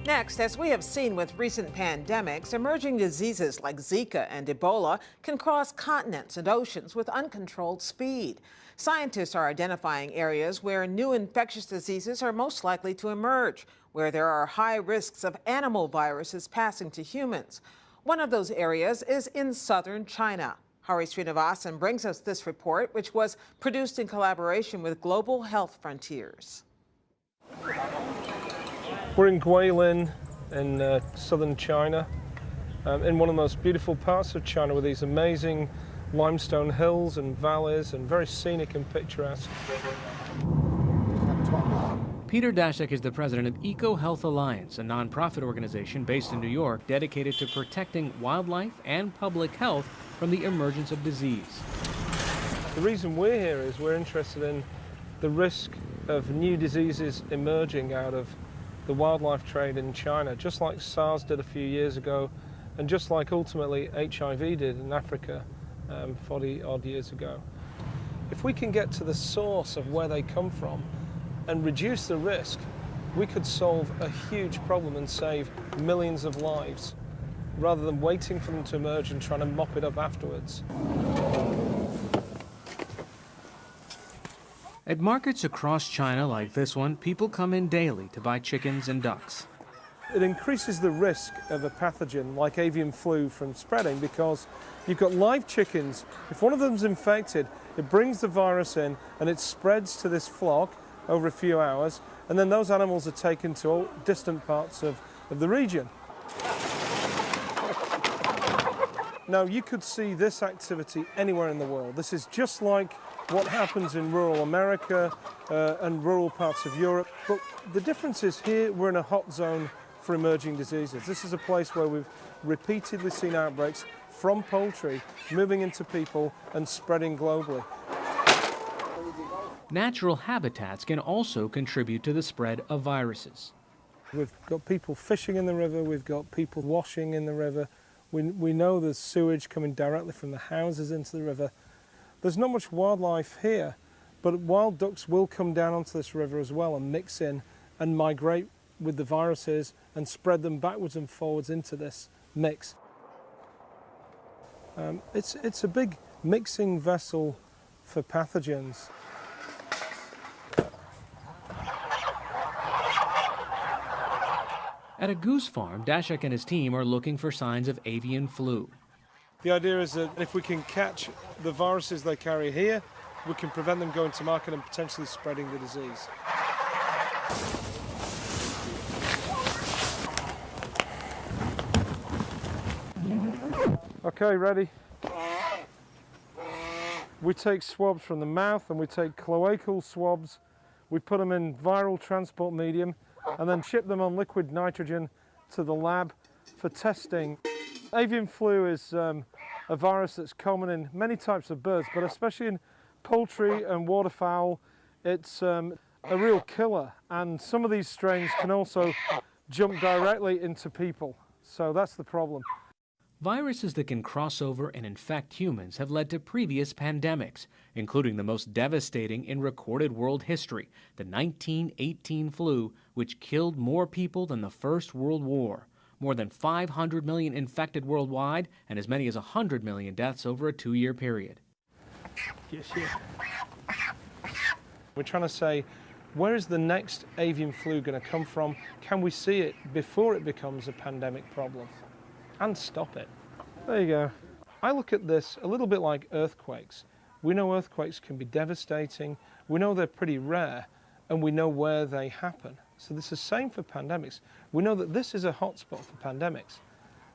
Next, as we have seen with recent pandemics, emerging diseases like Zika and Ebola can cross continents and oceans with uncontrolled speed. Scientists are identifying areas where new infectious diseases are most likely to emerge, where there are high risks of animal viruses passing to humans. One of those areas is in southern China. Hari Srinivasan brings us this report, which was produced in collaboration with Global Health Frontiers. We're in Guilin in southern China, in one of the most beautiful parts of China with these amazing limestone hills and valleys and very scenic and picturesque. Peter Daszak is the president of Eco Health Alliance, a nonprofit organization based in New York dedicated to protecting wildlife and public health from the emergence of disease. The reason we're here is we're interested in the risk of new diseases emerging out of the wildlife trade in China, just like SARS did a few years ago, and just like ultimately HIV did in Africa 40-odd years ago. If we can get to the source of where they come from and reduce the risk, we could solve a huge problem and save millions of lives, rather than waiting for them to emerge and trying to mop it up afterwards. At markets across China like this one, people come in daily to buy chickens and ducks. It increases the risk of a pathogen like avian flu from spreading because you've got live chickens. If one of them's infected, it brings the virus in and it spreads to this flock over a few hours, and then those animals are taken to all distant parts of the region. Now, you could see this activity anywhere in the world. This is just like what happens in rural America and rural parts of Europe. But the difference is here we're in a hot zone for emerging diseases. This is a place where we've repeatedly seen outbreaks from poultry moving into people and spreading globally. Natural habitats can also contribute to the spread of viruses. We've got people fishing in the river, we've got people washing in the river. We know there's sewage coming directly from the houses into the river. There's not much wildlife here, but wild ducks will come down onto this river as well and mix in and migrate with the viruses and spread them backwards and forwards into this mix. It's a big mixing vessel for pathogens. At a goose farm, Daszak and his team are looking for signs of avian flu. The idea is that if we can catch the viruses they carry here, we can prevent them going to market and potentially spreading the disease. Okay, ready? We take swabs from the mouth and we take cloacal swabs. We put them in viral transport medium and then ship them on liquid nitrogen to the lab for testing. Avian flu is a virus that's common in many types of birds, but especially in poultry and waterfowl. It's a real killer, and some of these strains can also jump directly into people, so that's the problem. Viruses that can cross over and infect humans have led to previous pandemics, including the most devastating in recorded world history, the 1918 flu, which killed more people than the First World War. More than 500 million infected worldwide and as many as 100 million deaths over a 2-year period. Yes, yeah. We're trying to say, where is the next avian flu going to come from? Can we see it before it becomes a pandemic problem? And stop it. There you go. I look at this a little bit like earthquakes. We know earthquakes can be devastating, we know they're pretty rare, and we know where they happen. So this is the same for pandemics. We know that this is a hotspot for pandemics.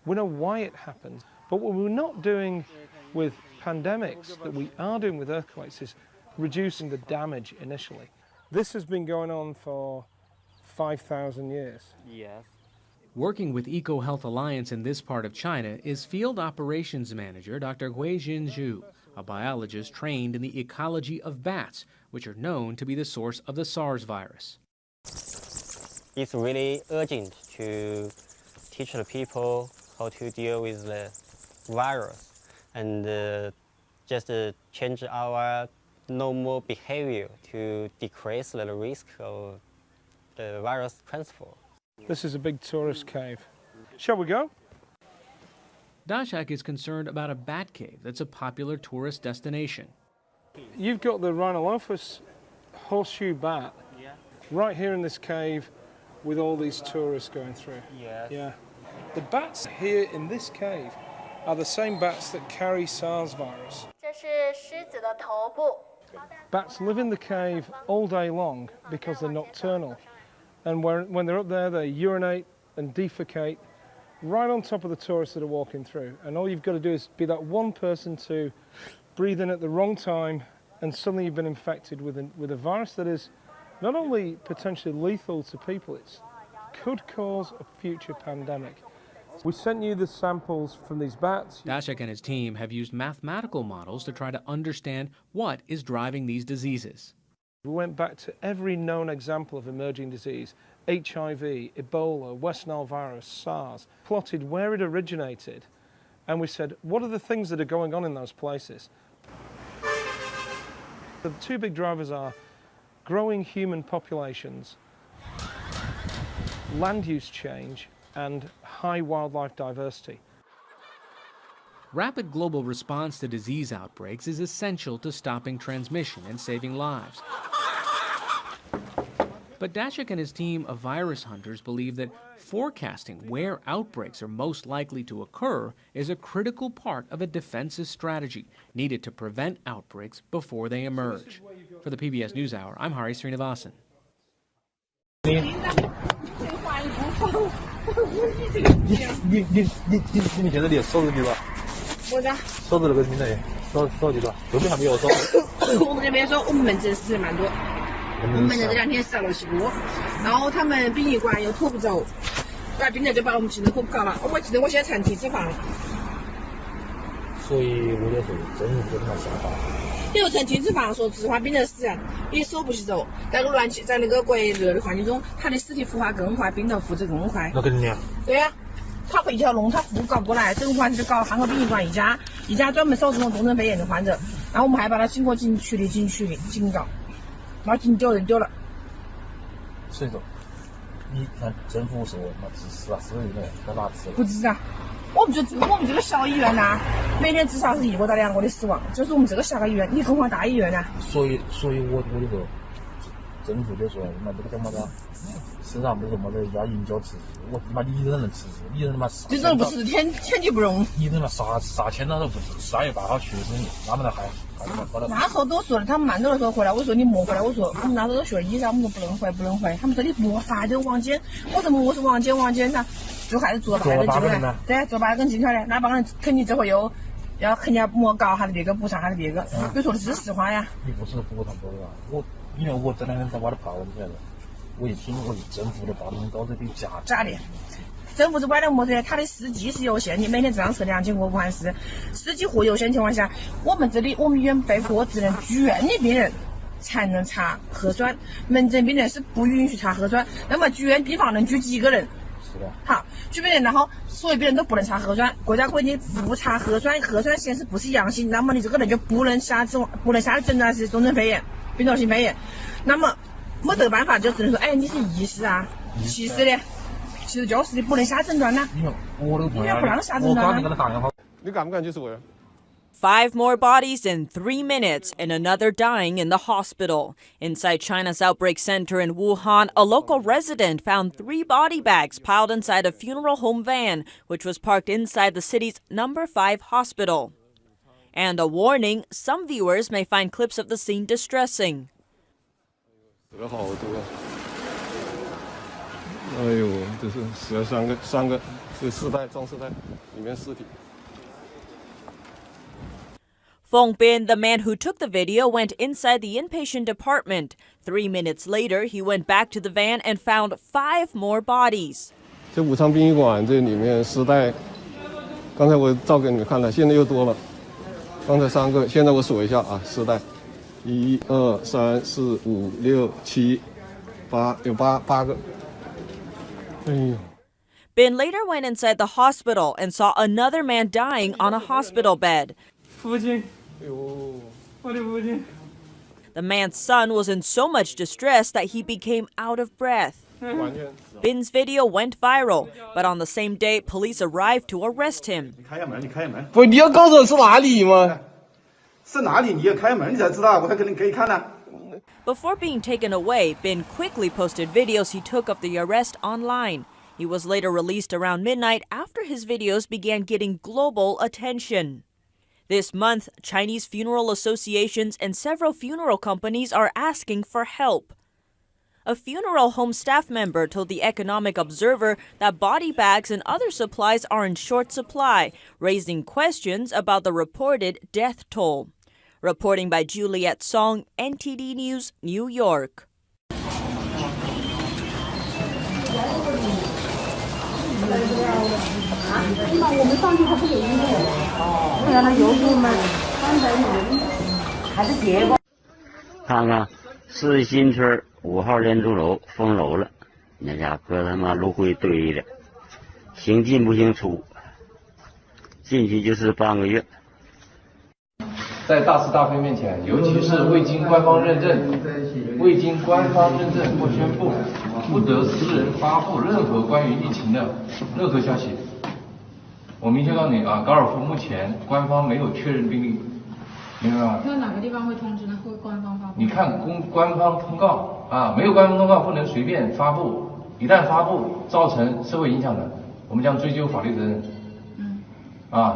We know why it happens. But what we're not doing with pandemics that we are doing with earthquakes is reducing the damage initially. This has been going on for 5,000 years. Yes. Working with Eco Health Alliance in this part of China is Field Operations Manager Dr. Huijin Zhu, a biologist trained in the ecology of bats, which are known to be the source of the SARS virus. It's really urgent to teach the people how to deal with the virus and just change our normal behavior to decrease the risk of the virus transfer. This is a big tourist cave. Shall we go? Dashak is concerned about a bat cave that's a popular tourist destination. You've got the Rhinolophus horseshoe bat right here in this cave with all these tourists going through. Yes. Yeah. The bats here in this cave are the same bats that carry SARS virus. 这是狮子的头部。 Bats live in the cave all day long because they're nocturnal. And when they're up there, they urinate and defecate right on top of the tourists that are walking through. And all you've got to do is be that one person to breathe in at the wrong time, and suddenly you've been infected with a virus that is not only potentially lethal to people, it could cause a future pandemic. We sent you the samples from these bats. Dashak and his team have used mathematical models to try to understand what is driving these diseases. We went back to every known example of emerging disease, HIV, Ebola, West Nile virus, SARS, plotted where it originated, and we said, what are the things that are going on in those places? The two big drivers are growing human populations, land use change, and high wildlife diversity. Rapid global response to disease outbreaks is essential to stopping transmission and saving lives. But Dashak and his team of virus hunters believe that forecasting where outbreaks are most likely to occur is a critical part of a defensive strategy needed to prevent outbreaks before they emerge. For the PBS NewsHour, I'm Hari Srinivasan. 你觉得你收入几多？我的收入那个名单收几多？右边还没有收。我们这边说我们门诊死蛮多，我们门诊这2天少了许多，然后他们殡仪馆又拖不走，怪病人就把我们急诊拖不搞了。我记得我现在成体脂肪了。所以我就说，政府就他妈想法。因为成体脂肪，说实话，病人死啊，也手不起走，在那个过热的环境中，他的尸体腐化更快，病毒复制更快。那肯定啊。对呀、他会一条龙，他不搞过来，整个环境就搞汉口殡仪馆一家专门收这种重症肺炎的患者，然后我们还把他经过警区的警告，然后警丢人丢了。所以说，你看政府说那自私啊，是有点在哪吃？不知道，我们这个小医院呐、每天至少是1个到2个的死亡，就是我们这个小个医院，你更何况大医院呐、所以我就说，政府就说那这个叫么子，市场不是什么的要营销吃，我他妈你能吃，你他妈这种不是天地不容。你他妈啥钱都不是，3月8号去的，那么的还那时候都说了，他们蛮多的时候回来，我说你莫回来，我说我们那时候都学医生，我们说不能回，他们说你莫啥都王坚，我说我是王坚呐，就还是做吧，还是进来，对，做吧跟进来的，那帮人肯定之后又要肯定要莫搞还是别个补偿还是别个，就说的是实话呀。你不是补偿多少，因为我这2天在外头跑，你晓得，我一听政府的报道高这比假的。政府是歪的模特，它的司机是有限，你每天只让测2千个武汉市，司机货有限情况下，我们医院被迫只能住院的病人才能查核酸，门诊病人是不允许查核酸。那么住院地方能住几个人？是的。好，住院然后所有病人都不能查核酸，国家规定不查核酸，核酸显示不是阳性，那么你这个人就不能下诊断是重症肺炎、病毒性肺炎，那么没得办法，就只能说，哎，你是医师啊，其实就是你不能下诊断呐，因为不让下诊断呐。你敢不敢去死？ 5 more bodies in 3 minutes and another dying in the hospital. Inside China's outbreak center in Wuhan, a local resident found 3 body bags piled inside a funeral home van, which was parked inside the city's number 5 hospital. And a warning, some viewers may find clips of the scene distressing. 死了好多。哎呦，这是死了3个，是4袋装4袋，里面尸体。 Feng Bin, the man who took the video, went inside the inpatient department. 3 minutes later, he went back to the van and found 5 more bodies. 这武昌殡仪馆这里面4袋，刚才我照给你们看了，现在又多了。刚才3个，现在我数一下啊，4袋，1、2、3、4、5、6、7、8，有8个。哎呦。 Bin later went inside the hospital and saw another man dying on a hospital bed. 父亲。 The man's son was in so much distress that he became out of breath. Bin's video went viral, but on the same day, police arrived to arrest him. 不，你要告诉我是哪里吗？是哪里？你要开门你才知道，我才给你看呢。 Before being taken away, Bin quickly posted videos he took of the arrest online. He was later released around midnight after his videos began getting global attention. This month, Chinese funeral associations and several funeral companies are asking for help. A funeral home staff member told the Economic Observer that body bags and other supplies are in short supply, raising questions about the reported death toll. Reporting by Juliet Song, NTD News, New York. Fox 新村5号廉租楼封楼了，那家伙他妈炉灰堆的，行进不行出，进去就是半个月。 在大是大非面前，尤其是未经官方认证或宣布，不得私人发布任何关于疫情的任何消息。我明确告诉你啊，高尔夫目前官方没有确认病例，明白吗？那哪个地方会通知呢？会官方发布？你看官方通告啊，没有官方通告不能随便发布，一旦发布造成社会影响的，我们将追究法律责任。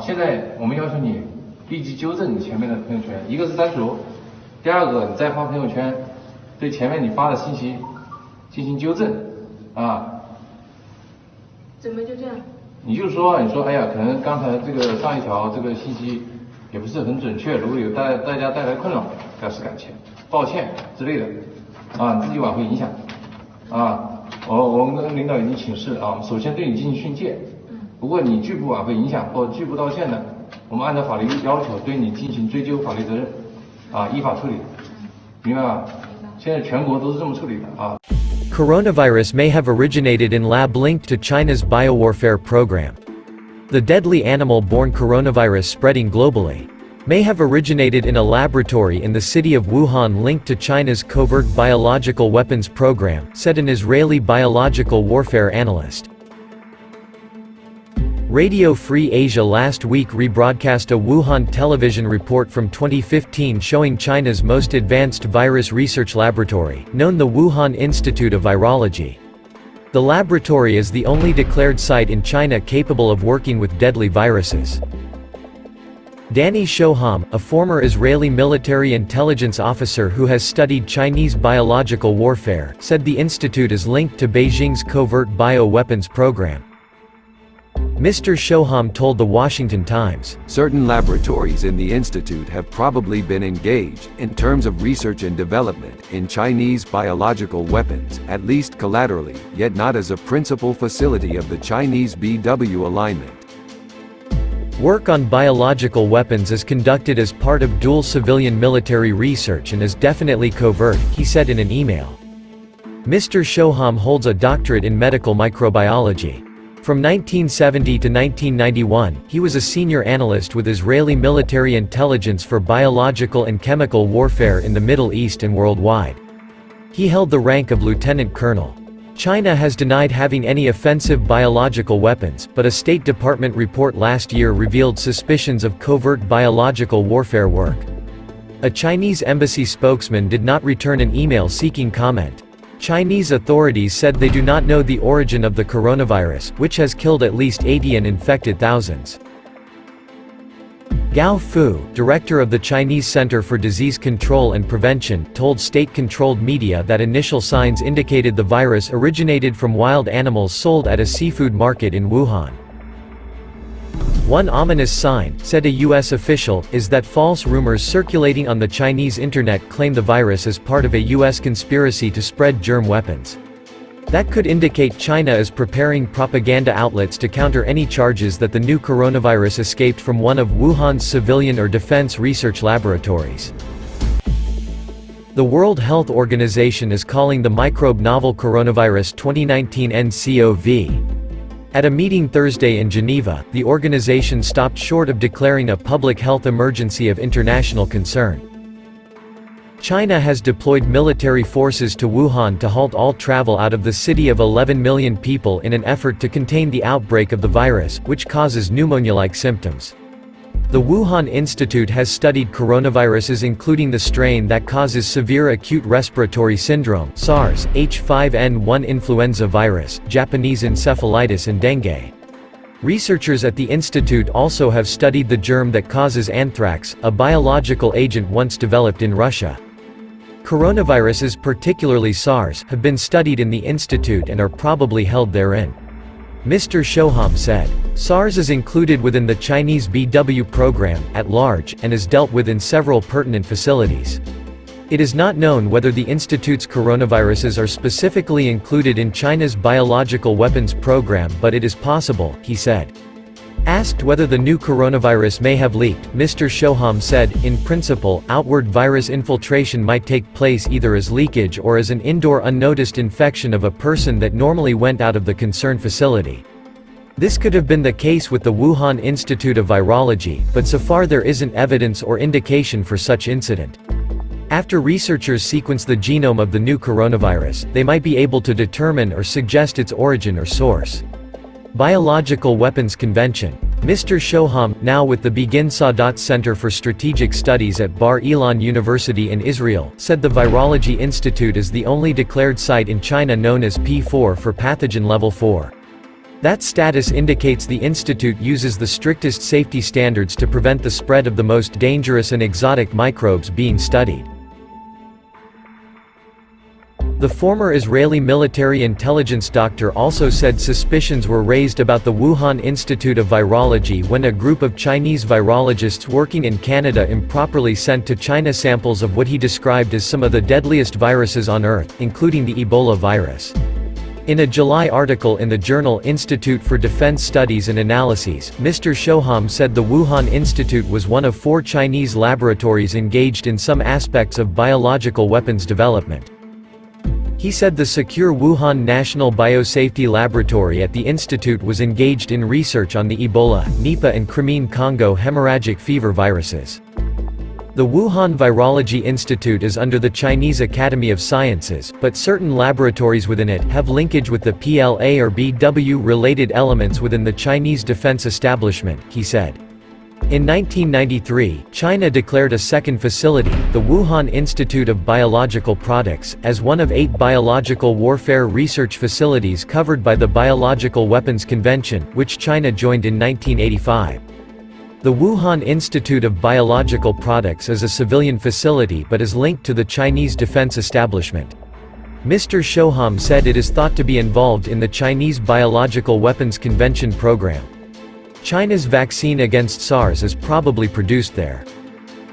现在我们要求你。 立即纠正你前面的朋友圈，一个是删除，第二个你再发朋友圈，对前面你发的信息进行纠正，怎么就这样？你就说，哎呀，可能刚才这个上一条这个信息也不是很准确，如果有大家带来困扰，表示感谢、抱歉之类的，你自己挽回影响，我们跟领导已经请示首先对你进行训诫，如果你拒不挽回影响或拒不道歉的。 我们按照法律要求对你进行追究法律责任，依法处理，明白吗？现在全国都是这么处理的Coronavirus may have originated in lab linked to China's biowarfare program. The deadly animal-borne coronavirus spreading globally may have originated in a laboratory in the city of Wuhan linked to China's covert biological weapons program, said an Israeli biological warfare analyst. Radio Free Asia last week rebroadcast a Wuhan television report from 2015 showing China's most advanced virus research laboratory, known the Wuhan Institute of Virology. The laboratory is the only declared site in China capable of working with deadly viruses. Danny Shoham, a former Israeli military intelligence officer who has studied Chinese biological warfare, said the institute is linked to Beijing's covert bioweapons program. Mr. Shoham told the Washington Times, certain laboratories in the institute have probably been engaged, in terms of research and development, in Chinese biological weapons, at least collaterally, yet not as a principal facility of the Chinese BW alignment. Work on biological weapons is conducted as part of dual civilian-military research and is definitely covert, he said in an email. Mr. Shoham holds a doctorate in medical microbiology. From 1970 to 1991, he was a senior analyst with Israeli military intelligence for biological and chemical warfare in the Middle East and worldwide. He held the rank of lieutenant colonel. China has denied having any offensive biological weapons, but a State Department report last year revealed suspicions of covert biological warfare work. A Chinese embassy spokesman did not return an email seeking comment. Chinese authorities said they do not know the origin of the coronavirus, which has killed at least 80 and infected thousands. Gao Fu, director of the Chinese Center for Disease Control and Prevention, told state-controlled media that initial signs indicated the virus originated from wild animals sold at a seafood market in Wuhan. One ominous sign, said a U.S. official, is that false rumors circulating on the Chinese internet claim the virus as part of a U.S. conspiracy to spread germ weapons. That could indicate China is preparing propaganda outlets to counter any charges that the new coronavirus escaped from one of Wuhan's civilian or defense research laboratories. The World Health Organization is calling the microbe novel coronavirus 2019 nCoV. At a meeting Thursday in Geneva, the organization stopped short of declaring a public health emergency of international concern. China has deployed military forces to Wuhan to halt all travel out of the city of 11 million people in an effort to contain the outbreak of the virus, which causes pneumonia-like symptoms. The Wuhan Institute has studied coronaviruses including the strain that causes severe acute respiratory syndrome, SARS, H5N1 influenza virus, Japanese encephalitis and dengue. Researchers at the institute also have studied the germ that causes anthrax, a biological agent once developed in Russia. Coronaviruses, particularly SARS, have been studied in the institute and are probably held therein. Mr. Shoham said. SARS is included within the Chinese BW program, at large, and is dealt with in several pertinent facilities. It is not known whether the institute's coronaviruses are specifically included in China's biological weapons program, but it is possible, he said. Asked whether the new coronavirus may have leaked, Mr. Shoham said, in principle, outward virus infiltration might take place either as leakage or as an indoor unnoticed infection of a person that normally went out of the concerned facility. This could have been the case with the Wuhan Institute of Virology, but so far there isn't evidence or indication for such incident. After researchers sequence the genome of the new coronavirus, they might be able to determine or suggest its origin or source. Biological Weapons Convention. Mr. Shoham, now with the Begin Sadat Center for Strategic Studies at Bar Ilan University in Israel, said the Virology Institute is the only declared site in China known as P4 for pathogen level 4. That status indicates the institute uses the strictest safety standards to prevent the spread of the most dangerous and exotic microbes being studied. The former Israeli military intelligence doctor also said suspicions were raised about the Wuhan Institute of Virology when a group of Chinese virologists working in Canada improperly sent to China samples of what he described as some of the deadliest viruses on Earth, including the Ebola virus. In a July article in the journal Institute for Defense Studies and Analyses, Mr. Shoham said the Wuhan Institute was one of 4 Chinese laboratories engaged in some aspects of biological weapons development. He said the secure Wuhan National Biosafety Laboratory at the institute was engaged in research on the Ebola, Nipah and Crimean Congo hemorrhagic fever viruses. The Wuhan Virology Institute is under the Chinese Academy of Sciences, but certain laboratories within it have linkage with the PLA or BW-related elements within the Chinese defense establishment, he said. In 1993, China declared a second facility, the Wuhan Institute of Biological Products, as one of 8 biological warfare research facilities covered by the Biological Weapons Convention, which China joined in 1985. The Wuhan Institute of Biological Products is a civilian facility but is linked to the Chinese defense establishment. Mr. Shoham said it is thought to be involved in the Chinese Biological Weapons Convention program. China's vaccine against SARS is probably produced there.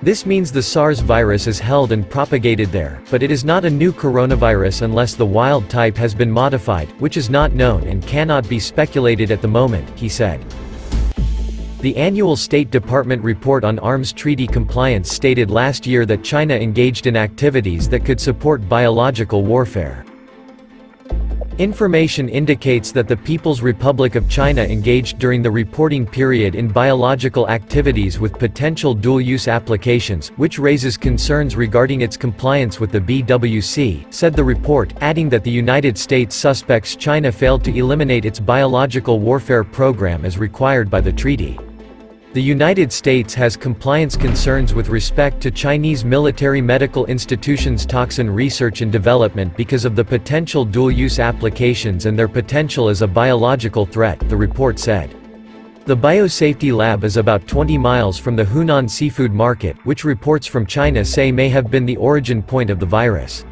This means the SARS virus is held and propagated there, but it is not a new coronavirus unless the wild type has been modified, which is not known and cannot be speculated at the moment, he said. The annual State Department report on arms treaty compliance stated last year that China engaged in activities that could support biological warfare. Information indicates that the People's Republic of China engaged during the reporting period in biological activities with potential dual-use applications, which raises concerns regarding its compliance with the BWC, said the report, adding that the United States suspects China failed to eliminate its biological warfare program as required by the treaty. The United States has compliance concerns with respect to Chinese military medical institutions' toxin research and development because of the potential dual-use applications and their potential as a biological threat, the report said. The biosafety lab is about 20 miles from the Hunan seafood market, which reports from China say may have been the origin point of the virus.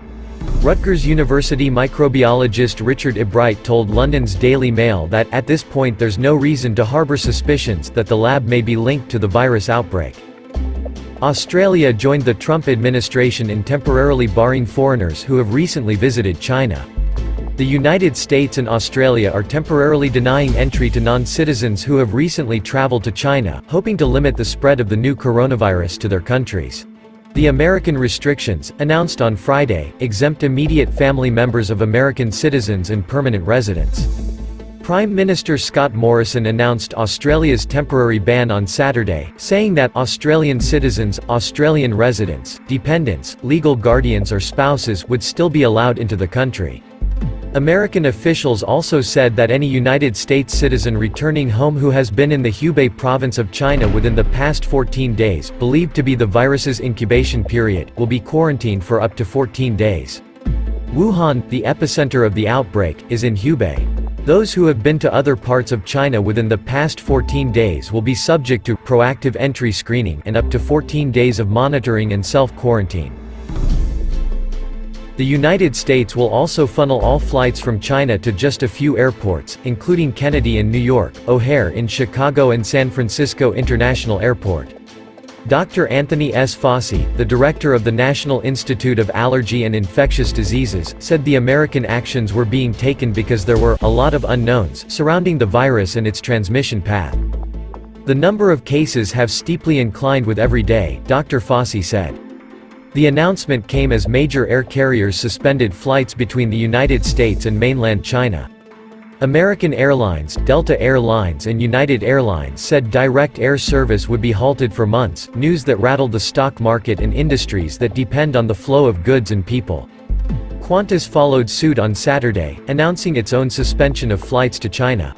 Rutgers University microbiologist Richard Ebright told London's Daily Mail that, at this point there's no reason to harbour suspicions that the lab may be linked to the virus outbreak. Australia joined the Trump administration in temporarily barring foreigners who have recently visited China. The United States and Australia are temporarily denying entry to non-citizens who have recently travelled to China, hoping to limit the spread of the new coronavirus to their countries. The American restrictions, announced on Friday, exempt immediate family members of American citizens and permanent residents. Prime Minister Scott Morrison announced Australia's temporary ban on Saturday, saying that Australian citizens, Australian residents, dependents, legal guardians or spouses would still be allowed into the country. American officials also said that any United States citizen returning home who has been in the Hubei province of China within the past 14 days, believed to be the virus's incubation period, will be quarantined for up to 14 days. Wuhan, the epicenter of the outbreak, is in Hubei. Those who have been to other parts of China within the past 14 days will be subject to proactive entry screening and up to 14 days of monitoring and self-quarantine. The United States will also funnel all flights from China to just a few airports, including Kennedy in New York, O'Hare in Chicago and San Francisco International Airport. Dr. Anthony S. Fauci, the director of the National Institute of Allergy and Infectious Diseases, said the American actions were being taken because there were a lot of unknowns surrounding the virus and its transmission path. The number of cases have steeply inclined with every day, Dr. Fauci said. The announcement came as major air carriers suspended flights between the United States and mainland China. American Airlines, Delta Air Lines and United Airlines said direct air service would be halted for months, news that rattled the stock market and industries that depend on the flow of goods and people. Qantas followed suit on Saturday, announcing its own suspension of flights to China.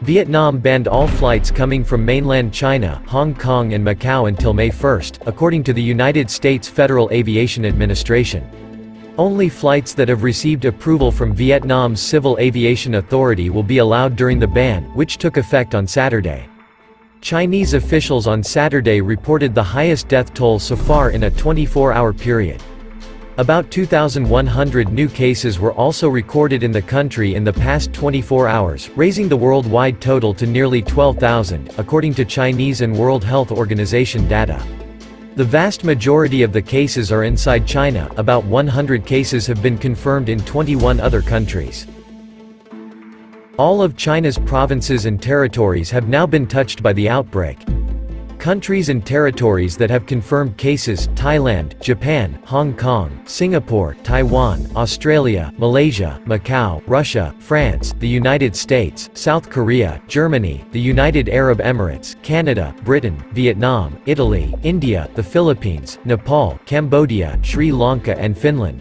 Vietnam banned all flights coming from mainland China, Hong Kong and Macau until May 1, according to the United States Federal Aviation Administration. Only flights that have received approval from Vietnam's Civil Aviation Authority will be allowed during the ban, which took effect on Saturday. Chinese officials on Saturday reported the highest death toll so far in a 24-hour period. About 2,100 new cases were also recorded in the country in the past 24 hours, raising the worldwide total to nearly 12,000, according to Chinese and World Health Organization data. The vast majority of the cases are inside China, about 100 cases have been confirmed in 21 other countries. All of China's provinces and territories have now been touched by the outbreak. Countries and territories that have confirmed cases: Thailand, Japan, Hong Kong, Singapore, Taiwan, Australia, Malaysia, Macau, Russia, France, the United States, South Korea, Germany, the United Arab Emirates, Canada, Britain, Vietnam, Italy, India, the Philippines, Nepal, Cambodia, Sri Lanka and Finland.